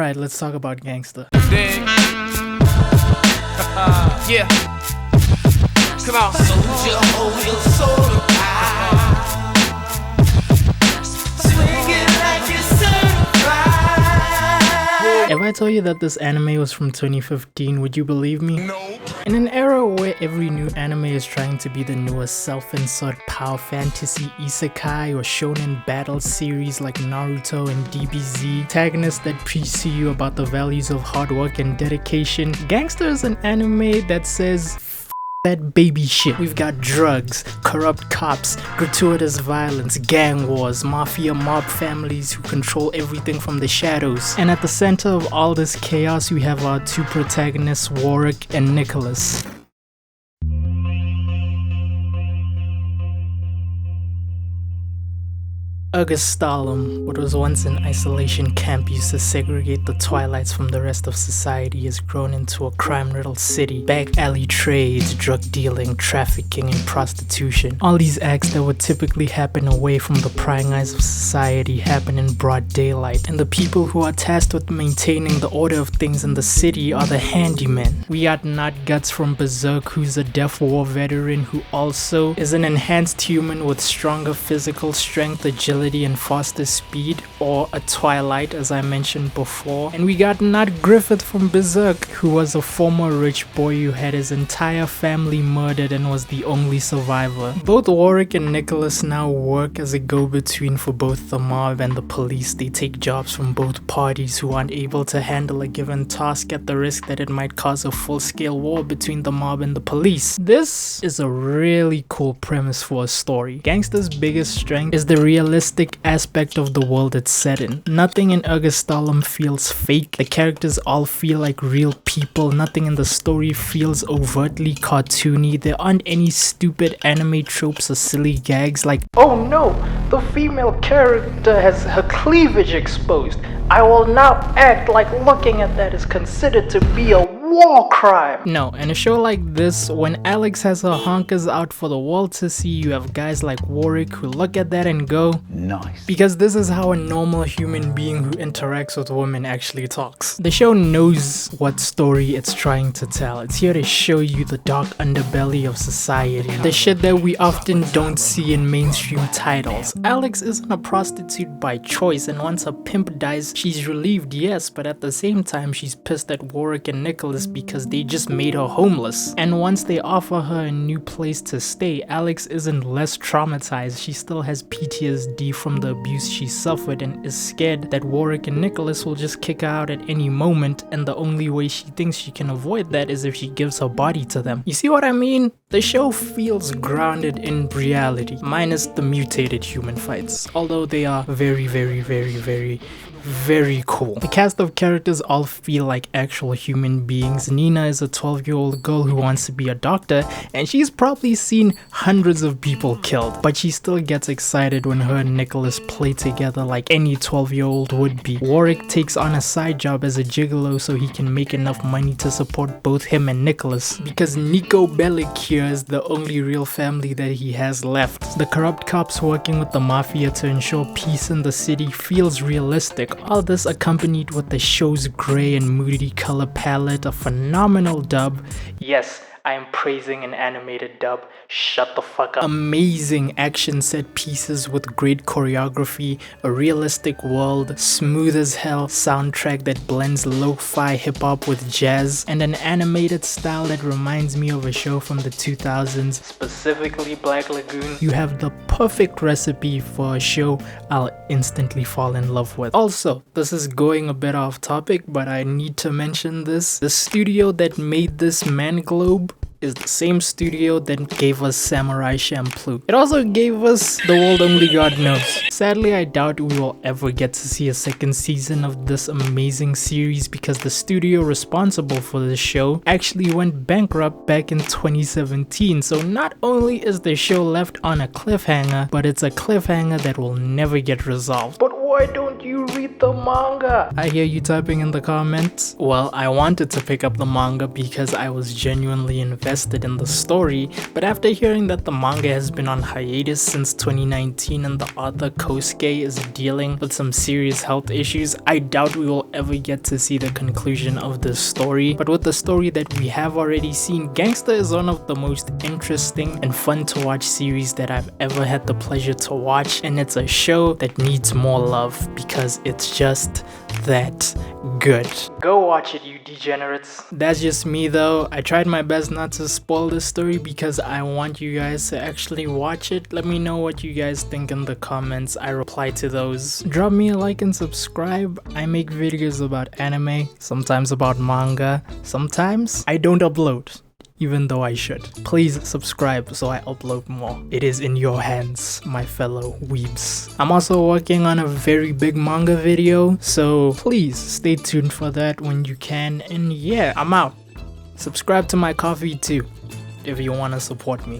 Alright, let's talk about Gangsta. Yeah. Come on. Soldier, hold your soul high. Swing it like you're certified. If I tell you that this anime was from 2015, would you believe me? No. In an era where every new anime is trying to be the newest self-insert power fantasy isekai or shonen battle series like Naruto and DBZ, antagonists that preach to you about the values of hard work and dedication, Gangsta is an anime that says that baby shit. We've got drugs, corrupt cops, gratuitous violence, gang wars, mafia mob families who control everything from the shadows. And at the center of all this chaos, we have our two protagonists, Warwick and Nicholas. Augustalum, what was once an isolation camp used to segregate the Twilights from the rest of society, has grown into a crime-riddled city. Back alley trades, drug dealing, trafficking, and prostitution. All these acts that would typically happen away from the prying eyes of society happen in broad daylight. And the people who are tasked with maintaining the order of things in the city are the handymen. We got Not Guts from Berserk, who's a Death War veteran who also is an enhanced human with stronger physical strength, agility, and faster speed, or a Twilight as I mentioned before. And we got Nat Griffith from Berserk, who was a former rich boy who had his entire family murdered and was the only survivor. Both Warwick and Nicholas now work as a go-between for both the mob and the police. They take jobs from both parties who aren't able to handle a given task at the risk that it might cause a full-scale war between the mob and the police. This is a really cool premise for a story. Gangsta's biggest strength is the realistic aspect of the world it's set in. Nothing in Augustalum feels fake. The characters all feel like real people. Nothing in the story feels overtly cartoony. There aren't any stupid anime tropes or silly gags like, "Oh no, the female character has her cleavage exposed. I will now act like looking at that is considered to be a war crime." No, in a show like this, when Alex has her honkers out for the world to see, you have guys like Warwick who look at that and go, "Nice." Because this is how a normal human being who interacts with women actually talks. The show knows what story it's trying to tell. It's here to show you the dark underbelly of society, the shit that we often don't see in mainstream titles. Alex isn't a prostitute by choice, and once her pimp dies, she's relieved, yes, but at the same time she's pissed at Warwick and Nicholas because they just made her homeless. And once they offer her a new place to stay, Alex isn't less traumatized. She still has PTSD from the abuse she suffered and is scared that Warwick and Nicholas will just kick her out at any moment, and the only way she thinks she can avoid that is if she gives her body to them. You see what I mean? The show feels grounded in reality, minus the mutated human fights, although they are very cool. The cast of characters all feel like actual human beings. Nina is a 12-year-old girl who wants to be a doctor, and she's probably seen hundreds of people killed, but she still gets excited when her and Nicholas play together like any 12-year-old would be. Warwick takes on a side job as a gigolo so he can make enough money to support both him and Nicholas, because Nico Bellic here is the only real family that he has left. The corrupt cops working with the mafia to ensure peace in the city feels realistic. All this accompanied with the show's grey and moody color palette, a phenomenal dub. Yes, I am praising an animated dub. Shut the fuck up. Amazing action set pieces with great choreography, a realistic world, smooth as hell soundtrack that blends lo-fi hip-hop with jazz, and an animated style that reminds me of a show from the 2000s, specifically Black Lagoon. You have the perfect recipe for a show I'll instantly fall in love with. Also, this is going a bit off topic, but I need to mention this. The studio that made this Man Globe is the same studio that gave us Samurai Champloo. It also gave us The World Only God Knows. Sadly, I doubt we will ever get to see a second season of this amazing series because the studio responsible for the show actually went bankrupt back in 2017. So not only is the show left on a cliffhanger, but it's a cliffhanger that will never get resolved. But why don't did you read the manga? I hear you typing in the comments. Well, I wanted to pick up the manga because I was genuinely invested in the story, but after hearing that the manga has been on hiatus since 2019 and the author Kohske is dealing with some serious health issues, I doubt we will ever get to see the conclusion of this story. But with the story that we have already seen, Gangsta is one of the most interesting and fun to watch series that I've ever had the pleasure to watch, and it's a show that needs more love because it's just that good. Go watch it, you degenerates. That's just me though. I tried my best not to spoil this story because I want you guys to actually watch it. Let me know what you guys think in the comments. I reply to those. Drop me a like and subscribe. I make videos about anime, sometimes about manga, sometimes I don't upload, even though I should. Please subscribe so I upload more. It is in your hands, my fellow weebs. I'm also working on a very big manga video, so please stay tuned for that when you can. And yeah, I'm out. Subscribe to my coffee too, if you want to support me.